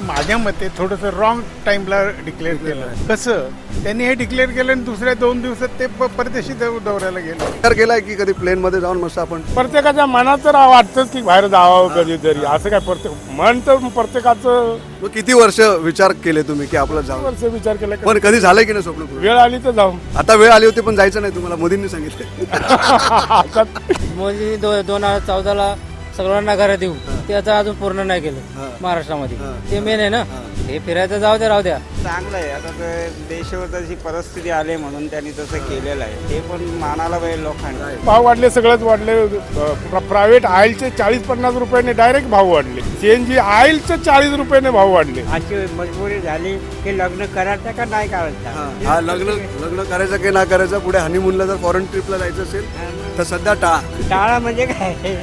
माझ्या मते थोडंसं रॉंग टाइमला डिक्लेअर केलं. कसं त्यांनी हे डिक्लेअर केलं आणि दुसऱ्या 2 दिवसात ते परदेशी दौऱ्याला गेले. विचार केलाय की कधी प्लेन मध्ये जाऊन मस्त आपण प्रत्येकाच्या मनात तर वाटतंच की बाहेर जावं कधीतरी. असं काय मन तर प्रत्येकाचं मग किती वर्ष विचार केले तुम्ही की आपलं जाऊ वर्ष विचार केला. पण कधी झालंय की नाही स्वप्न पूर्ण? वेळ आली तर जाऊ. आता वेळ आली होती पण जायचं नाही तुम्हाला मोदींनी सांगितलं. आता मोदी 2014ला सर्वांना घरं देऊ त्याचं अजून पूर्ण नाही केलं महाराष्ट्रामध्ये. ते मेन आहे ना. हे फिरायचं जाऊ द्या राहू द्या. चांगलं आहे. आता ते देशावर तशी परिस्थिती आली म्हणून त्यांनी तसं केलेलं आहे. ते पण मानायला पाहिजे लोकांना. भाव वाढले, सगळंच वाढले. प्रायव्हेट ऑइलचे 40-50 रुपयाने डायरेक्ट भाव वाढले. सीएनजी ऑइलचे 40 रुपयाने भाव वाढले. अशी मजबुरी झाली की लग्न करायचं का नाही करायचं. हा लग्न करायचं की नाही करायचं. पुढे हनीमूनला जर फॉरेन ट्रिपला जायचं असेल तर सध्या टाळा म्हणजे काय.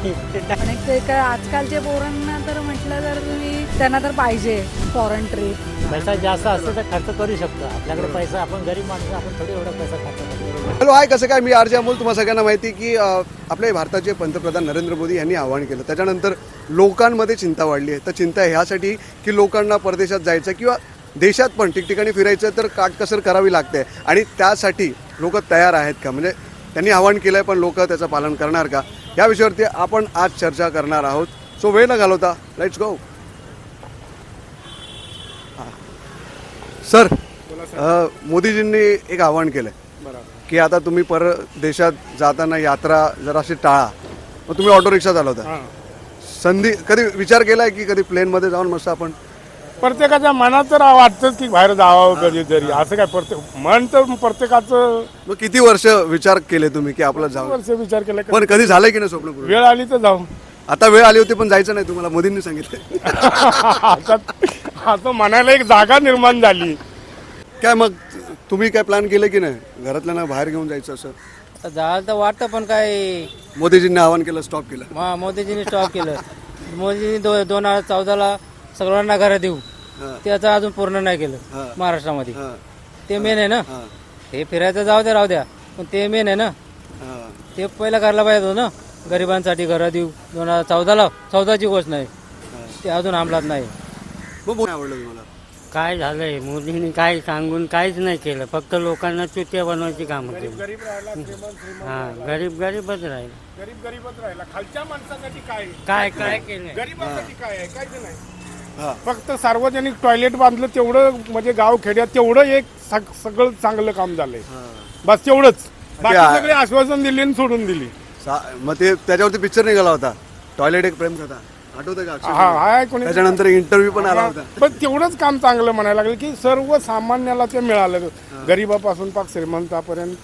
आणि ते काय आजकालच्या पोरांना तर म्हटलं तर तुम्ही त्यांना तर पाहिजे फॉरेन ट्रिप. पैसा जास्त असतो तर खर्च करू शकतो. आपल्याकडे पैसा, आपण गरीब माणसं, आपण थोडी एवढा पैसा खर्च करतो. हॅलो हाय, कसं काय? मी आरजे अमोल. तुम्हाला सगळ्यांना माहिती की आपले भारताचे पंतप्रधान नरेंद्र मोदी यांनी आवाहन केलं. त्याच्यानंतर लोकांमध्ये चिंता वाढली आहे. तर चिंता ह्यासाठी की लोकांना परदेशात जायचं किंवा देशात पण ठिकठिकाणी फिरायचं तर काटकसर करावी लागते आणि त्यासाठी लोक तयार आहेत का? म्हणजे त्यांनी आवाहन केलं आहे पण लोक त्याचं पालन करणार का? या विषयावरती आपण आज चर्चा करणार आहोत. सो वेळ न घालवता लेट्स गो. सर, मोदीजींनी एक आवाहन केलं की आता तुम्ही परदेशात जाताना यात्रा जराशी टाळा. मग तुम्ही ऑटो रिक्षा चालवता. संधी कधी विचार केलाय की कधी प्लेनमध्ये जाऊन मस्त आपण प्रत्येकाच्या मनात तर वाटतंच की बाहेर जावं कधीतरी. असं काय मन तर प्रत्येकाचं. मग किती वर्ष विचार केले तुम्ही की आपलं जाऊ वर्ष विचार केला. पण कधी झालंय की नाही स्वप्न पूर्ण? वेळ आली तर जाऊ. आता वेळ आली होती पण जायचं नाही तुम्हाला मोदींनी सांगितलं. आता म्हणायला एक जागा निर्माण झाली. काय मग तुम्ही काय प्लॅन केलं की नाही घरातल्यांना बाहेर घेऊन जायचं असं? आता जायला तर वाटतं पण काय मोदीजींनी आवाहन केलं, स्टॉप केलं. मोदीजींनी स्टॉप केलं. मोदीजींनी 2014ला सर्वांना घरं देऊ त्याचं अजून पूर्ण नाही केलं महाराष्ट्रामध्ये. ते मेन आहे ना. हे फिरायचं जाऊ द्या राहू द्या पण ते मेन आहे ना. ते पहिलं करायला पाहिजे होतं ना. गरिबांसाठी घरं देऊ 2014ची गोष्ट नाही. ते अजून अंमलात नाही. खूप आवडलं तुम्हाला? काय झालंय, मोदींनी काय सांगून काहीच नाही केलं. फक्त लोकांना चुत्या बनवायची कामं केली. गरीबच राहिला. गरीबच राहिला. खालच्या माणसासाठी काय काय काय केलं? गरीबासाठी काय आहे? काहीच नाही. फक्त सार्वजनिक टॉयलेट बांधलं तेवढं, म्हणजे गाव खेड्यात तेवढं एक सगळं चांगलं काम झालंय. बस तेवढंच. बाकी सगळे आश्वासन दिली आणि सोडून दिली. मग ते त्याच्यावरती पिक्चर निघाला होता, टॉयलेट एक प्रेम कथा, आठवतं का? त्याच्यानंतर इंटरव्ह्यू पण आला होता. पण तेवढंच काम चांगलं म्हणायला लागलं की सर्वसामान्याला ते मिळालं. गरीबापासून पाक श्रीमंतापर्यंत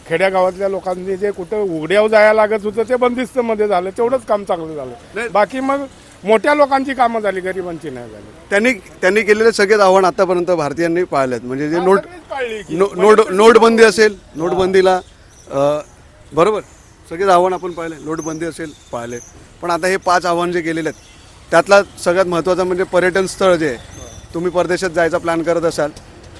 खेड्यागावातल्या लोकांनी जे कुठं उघड्यावर जायला लागत होतं ते बंदिस्त मध्ये झालं. तेवढंच काम चांगलं झालं. बाकी मग मोठ्या लोकांची कामं झाली, गरिबांची नाही झाली. त्यांनी केलेले सगळेच आव्हान आतापर्यंत भारतीयांनी पाळलेत. म्हणजे जे नोटबंदी असेल, नोटबंदीला बरोबर सगळेच आव्हान आपण पाहिले. नोटबंदी असेल पाहिले. पण आता हे 5 आव्हान जे केलेले आहेत त्यातला सगळ्यात महत्त्वाचं म्हणजे पर्यटन स्थळ जे आहे. तुम्ही परदेशात जायचा प्लॅन करत असाल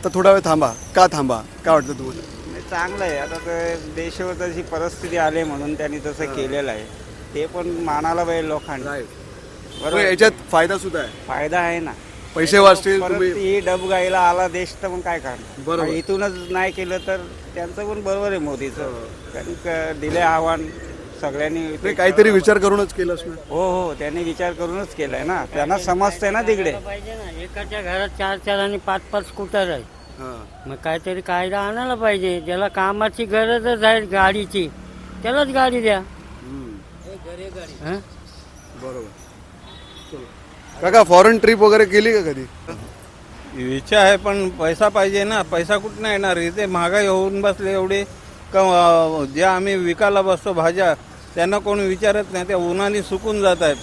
तर थोडा वेळ थांबा. का थांबा? काय वाटतं तुम्हाला? चांगलं आहे. आता ते देशावर तशी परिस्थिती आली म्हणून त्यांनी तसं केलेलं आहे. ते पण मानायला पाहिजे लोकांना. बरोबर. याच्यात फायदा सुद्धा आहे. फायदा आहे ना. पैसे वाचतील. परत तुम्ही ही डबगाईला आला देश तर मग काय करणार. बरोबर. इथूनच नाही केलं तर त्यांचं पण बरोबर आहे मोदीचं. त्यांनी दिले आव्हान सगळ्यांनी. काहीतरी विचार करूनच केलं असणार. हो, त्यांनी विचार करूनच केलाय ना. त्यांना समजतंय ना तिकडे. पाहिजे ना. एकाच्या घरात 4 आणि 5 स्कूटर आहे. मग काहीतरी कायदा आणायला पाहिजे. ज्याला कामाची गरजच आहे गाडीची त्यालाच गाडी द्या. बरोबर. काका, फॉरेन ट्रिप वगैरे केली का कधी? विचार आहे पण पैसा पाहिजे ना. पैसा कुठं येणार? इथे महागाई होऊन बसले एवढे का. ज्या आम्ही विकायला बसतो भाज्या त्यांना कोणी विचारत नाही. त्या उन्हाने सुकून जात आहेत.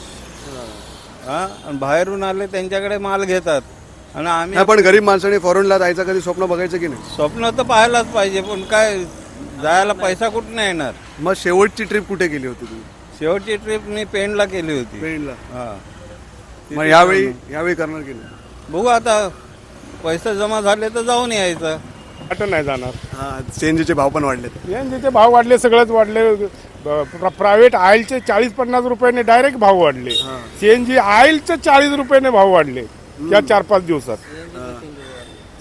आणि बाहेरून आले त्यांच्याकडे माल घेतात. आणि आम्ही पण गरीब माणसाने फॉरेनला जायचं कधी स्वप्न बघायचं की नाही? स्वप्न तर पाहायलाच पाहिजे पण काय जायला पैसा कुठं नाही येणार. मग शेवटची ट्रिप कुठे केली होती तुम्ही? शेवटची ट्रिप मी पेनला केली होती. पेनला. मग यावेळी करणार की नाही? बघू आता पैसे जमा झाले तर जाऊन यायचं. वाटत नाही जाणार. सीएनजीचे भाव पण वाढले. सीएनजीचे भाव वाढले, सगळंच वाढले. प्रायव्हेट ऑइलचे 40-50 रुपयाने डायरेक्ट भाव वाढले. सीएनजी ऑइलचे 40 रुपयाने भाव वाढले. या 4-5 दिवसात.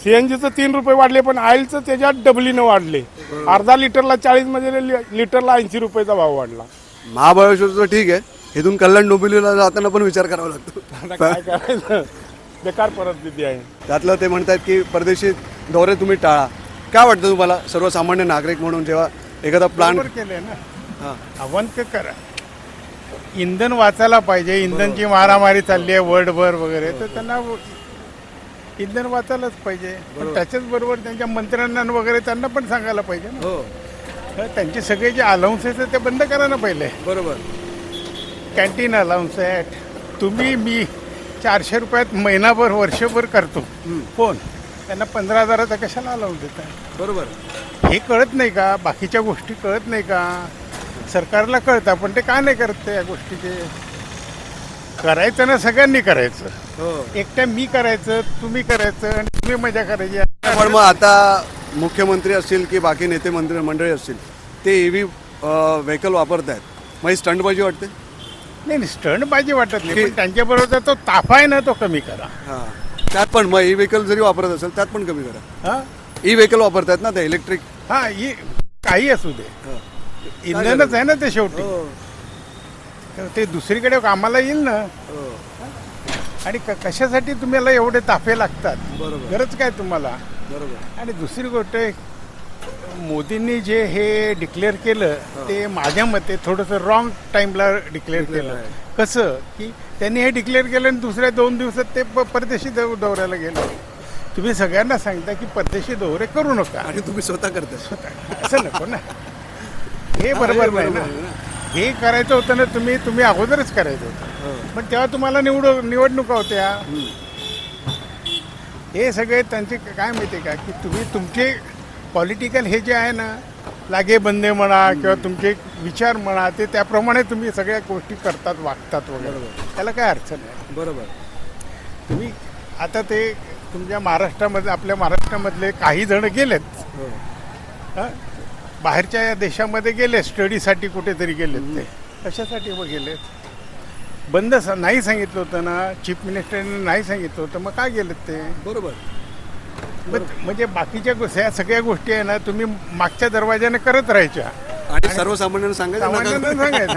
सीएनजीचं 3 रुपये वाढले, पण ऑइलचं त्याच्यात डबलीनं वाढले. अर्धा लिटरला 40 म्हणजे लिटरला 80 रुपयाचा भाव वाढला. महाबळेश्वरचं ठीक आहे, इथून कल्याण डोंबिवलीला जाताना पण विचार करावा लागतो. आता काय करायचं, बेकार परिस्थिती आहे. त्यातलं ते म्हणतात की परदेशी दौरे तुम्ही टाळा. काय वाटतं तुम्हाला सर्वसामान्य नागरिक म्हणून जेव्हा एखादा प्लान बरोबर केलंय ना, अवंत करा. इंधन वाचायला पाहिजे. इंधनची मारामारी चालली आहे वर्ल्डभर वगैरे, तर त्यांना इंधन वाचायलाच पाहिजे. पण त्याच्याच बरोबर त्यांच्या मंत्र्यांना वगैरे त्यांना पण सांगायला पाहिजे ना. तर त्यांचे सगळे जे अलाउन्सेस आहेत ते बंद करा ना पहिले. बरोबर कॅन्टीन अलाउन्स आहे. तुम्ही मी 400 रुपयात महिनाभर वर्षभर करतो फोन, त्यांना 15,000चा कशाला अलाउन्स देत आहे? बरोबर हे कळत नाही का? बाकीच्या गोष्टी कळत नाही का? सरकारला कळतं, पण ते का नाही करत ते या गोष्टीचे? करायचं ना, सगळ्यांनी करायचं. एकट्या मी करायचं, तुम्ही करायचं आणि तुम्ही मजा करायची. पण मग आता मुख्यमंत्री असतील की बाकी नेते मंत्री मंडळी असतील ते EV व्हेकल वापरत आहेत, मग ही स्टंटबाजी वाटते? नाही, स्टंटबाजी वाटत नाही, पण त्यांच्याबरोबर तो ताफा आहे ना, तो कमी करा. हां, त्यात पण मग ई व्हेकल जरी वापरत असेल त्यात पण कमी करा. हा ई व्हेकल वापरतात ना ते इलेक्ट्रिक. हा, काही असू दे, इंधनच आहे ना ते शेवटी. ते दुसरीकडे कामाला येईल ना. आणि कशासाठी तुम्हाला एवढे ताफे लागतात? बरोबर. गरज काय तुम्हाला? बरोबर. आणि दुसरी गोष्ट, मोदींनी जे हे डिक्लेअर केलं ते माझ्या मते थोडंसं रॉंग टाईमला डिक्लेअर केलं. कसं की त्यांनी हे डिक्लेअर केलं आणि दुसऱ्या 2 दिवसात ते परदेशी दौऱ्याला गेले. तुम्ही सगळ्यांना सांगता की परदेशी दौरे करू नका, आणि तुम्ही स्वतः करता. असं नको ना. हे बरोबर नाही ना. हे करायचं होतं ना, तुम्ही अगोदरच करायचं होतं. पण तेव्हा तुम्हाला निवडणुका होत्या. हे सगळे त्यांचे काय माहिती आहे का, की तुम्ही तुमचे पॉलिटिकल हे जे आहे ना, लागे बंदे म्हणा किंवा तुमचे विचार म्हणा, ते त्याप्रमाणे तुम्ही सगळ्या गोष्टी करतात, वागतात वगैरे. त्याला काय अर्थ नाही. बरोबर. तुम्ही आता ते तुमच्या महाराष्ट्रामध्ये, आपल्या महाराष्ट्रामधले काही जण गेलेत, बाहेरच्या या देशामध्ये गेले, स्टडीसाठी कुठेतरी गेलेत. ते कशासाठी मग गेलेत? बंद नाही सांगितलं होतं ना, चीफ मिनिस्टरने नाही सांगितलं होतं, मग काय गेलेत ते? बरोबर. म्हणजे बाकीच्या सगळ्या गोष्टी आहे ना, तुम्ही मागच्या दरवाज्याने करत राहायच्या आणि सर्वसामान्यांना सांगायचं सांगायचं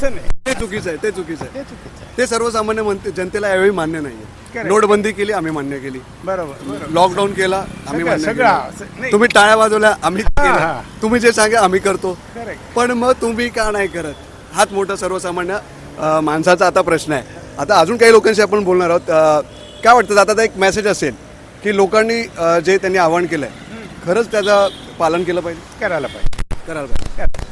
नाही. ते चुकीचं आहे, ते चुकीचं आहे. हे चुकीचं आहे. ते सर्वसामान्य जनतेला यावेळी मान्य नाहीये. Correct. नोटबंदी केली, आम्ही मान्य केली. बरोबर. लॉकडाऊन केला, आम्ही मान्य सगळं केलं. तुम्ही टाळ्या वाजवल्या, आम्ही केलं. तुम्ही जे सांगा आम्ही करतो. करेक्ट. पण मग तुम्ही का नाही करत? हाच मोठा सर्वसामान्य माणसाचा आता प्रश्न आहे. आता अजून काही लोकांशी आपण बोलणार आहोत. काय वाटतं, आता एक मेसेज असेल की लोकांनी जे त्यांनी आवाहन केलंय खरंच त्याचं पालन केलं पाहिजे? करायला पाहिजे.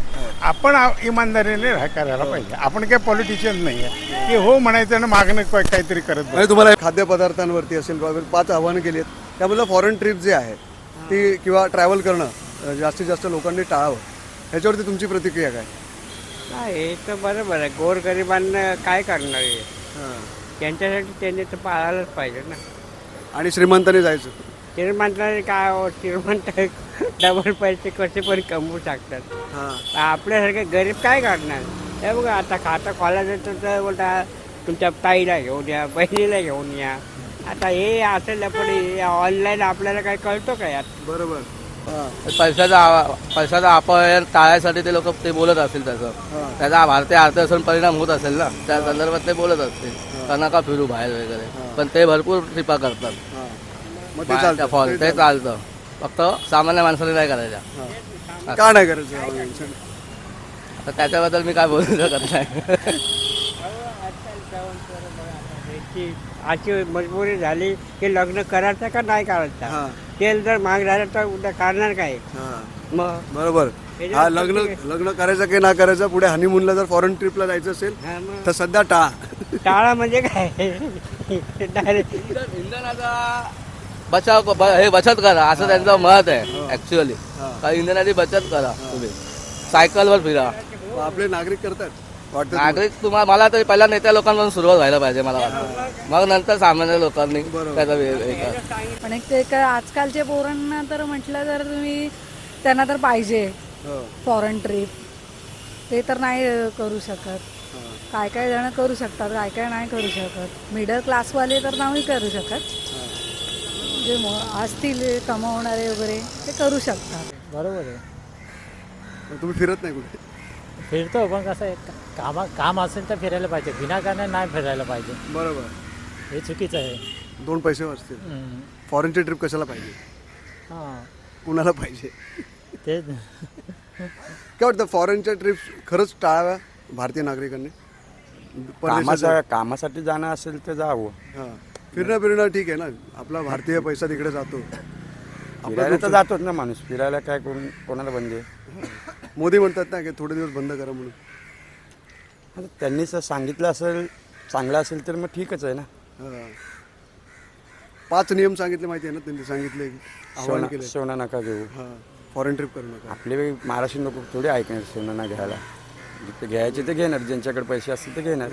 आपण इमानदारीने करायला पाहिजे. आपण काय पॉलिटिशियन नाही आहे की हो म्हणायचं ना मागणं काहीतरी करत बस. म्हणजे तुम्हाला खाद्यपदार्थांवरती असेल 5 आव्हानं केली आहेत, त्याबद्दल फॉरेन ट्रिप जे आहे ती किंवा ट्रॅव्हल करणं जास्तीत जास्त लोकांनी टाळावं, ह्याच्यावरती तुमची प्रतिक्रिया काय? नाही, हे तर बरोबर आहे. गोरगरिबांना काय करणार आहे? त्यांच्यासाठी त्यांनी तर पाळायलाच पाहिजे ना. आणि श्रीमंतांनी जायचं. श्रीमंतांनी काय हो, श्रीमंत डबल पैसे कसे पण कमवू शकतात. आपल्यासारखे गरीब काय करणार? हे बघा, आता खाता कॉलेज येतं तर बोलता तुमच्या ताईला घेऊन या, बहिणीला घेऊन या. आता हे असेल पण ऑनलाईन आपल्याला काय कळतो का यात? बरोबर. पैशाचा अपव्यय टाळायसाठी ते लोक ते बोलत असतील. त्याचा भारतीय अर्थव्यवस्थेवर परिणाम होत असेल ना, त्या संदर्भात ते बोलत असतील. नका फिरू बाहेर वगैरे, पण ते भरपूर ट्रिपा करतात. ते चालतं, फक्त सामान्य माणसाने नाही करायच्या. का नाही करायचं? तर त्याच्याबद्दल मी काय बोलू शकत नाही. अशी मजबुरी झाली की लग्न करायचं का नाही करायचं? तेल जर महाग झालं तर उद्या करणार काय? मग बरोबर. हा, लग्न करायचं की नाही करायचं, पुढे हनीमूनला जर फॉरेन ट्रिपला जायचं असेल तर सध्या टाळा म्हणजे काय? डायरेक्ट इंधनाचा बचत करा असं त्यांचं मत आहे ऍक्च्युअली. इंधनाची बचत करा. तुम्ही सायकलवर फिरा. आपले नागरिक करतात वाटतं. नागरिक मला तरी पहिल्या नेत्या लोकांपासून सुरुवात व्हायला पाहिजे मला वाटतं, मग नंतर सामान्य लोकांनी त्याचा पण एक ते काय आजकालच्या पोरांना तर म्हटलं तर तुम्ही त्यांना तर पाहिजे फॉरेन ट्रिप, ते तर नाही करू शकत. काय काय जण करू शकतात, काय काय नाही करू शकत. मिडल क्लासवाले तर नाही करू शकत. जे असतील कमावणारे वगैरे ते करू शकतात. बरोबर आहे. तुम्ही फिरत नाही कुठे? फिरतो पण कसं आहे, काम असेल तर फिरायला पाहिजे, विनाकारण नाही फिरायला पाहिजे. बरोबर. हे चुकीचं आहे. 2 पैसे वाचतील. फॉरेनची ट्रिप कशाला पाहिजे? हां कुणाला पाहिजे? ते काय वाटतं, फॉरेनच्या ट्रिप्स खरंच टाळाव्या भारतीय नागरिकांनी? कामासाठी जाणं असेल तर जावं. हां, फिरणं ठीक आहे ना, आपला भारतीय पैसा तिकडे जातो. फिरायला तर जातोच ना माणूस, फिरायला काय कोणाला बंद आहे? मोदी म्हणतात ना की थोडे दिवस बंद करा म्हणून. आता त्यांनी जर सांगितलं असेल, चांगलं असेल तर मग ठीकच आहे ना. 5 नियम सांगितले माहिती आहे ना, त्यांनी सांगितले, आवाहन केले. सोनं नका घेऊ, फॉरेन ट्रिप करू नका. आपले महाराष्ट्रीयन लोक थोडे ऐकणार सोनं ना घ्यायला. जिथे घ्यायचे ते घेणार, ज्यांच्याकडे पैसे असतील ते घेणार.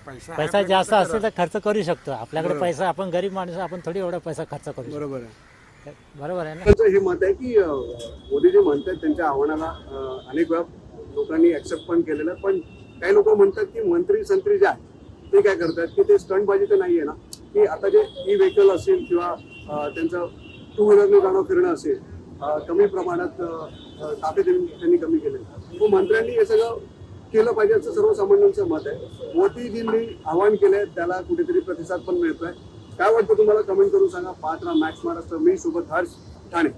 पैसा जास्त असेल तर खर्च करू शकतो. आपल्याकडे पैसा, आपण गरीब माणूस, आपण थोडी एवढा पैसा खर्च करू शकतो. बरोबर आहे. बरोबर आहे ना. त्यांचं हे मत आहे की मोदी जे म्हणतात त्यांच्या आव्हानाला अनेक वेळा लोकांनी ऍक्सेप्ट पण केलेलं आहे. पण काही लोक म्हणतात की मंत्री संत्री जे आहेत ते काय करतात की ते स्टंटबाजी तर नाही आहे ना, की आता जे ई व्हेकल असेल किंवा त्यांचं 2 व्हीलरने जाणं फिरणं असेल, कमी प्रमाणात ताफे त्यांनी कमी केले. मग मंत्र्यांनी हे सगळं केलं पाहिजे असं सर्वसामान्यांचं मत आहे. मोदीजींनी आवाहन केलंय, त्याला कुठेतरी प्रतिसाद पण मिळतोय. काय वाटतं तुम्हाला? कमेंट करून सांगा. पाहत राहा मॅक्स महाराष्ट्र. मी सोबत हर्ष ठाणे.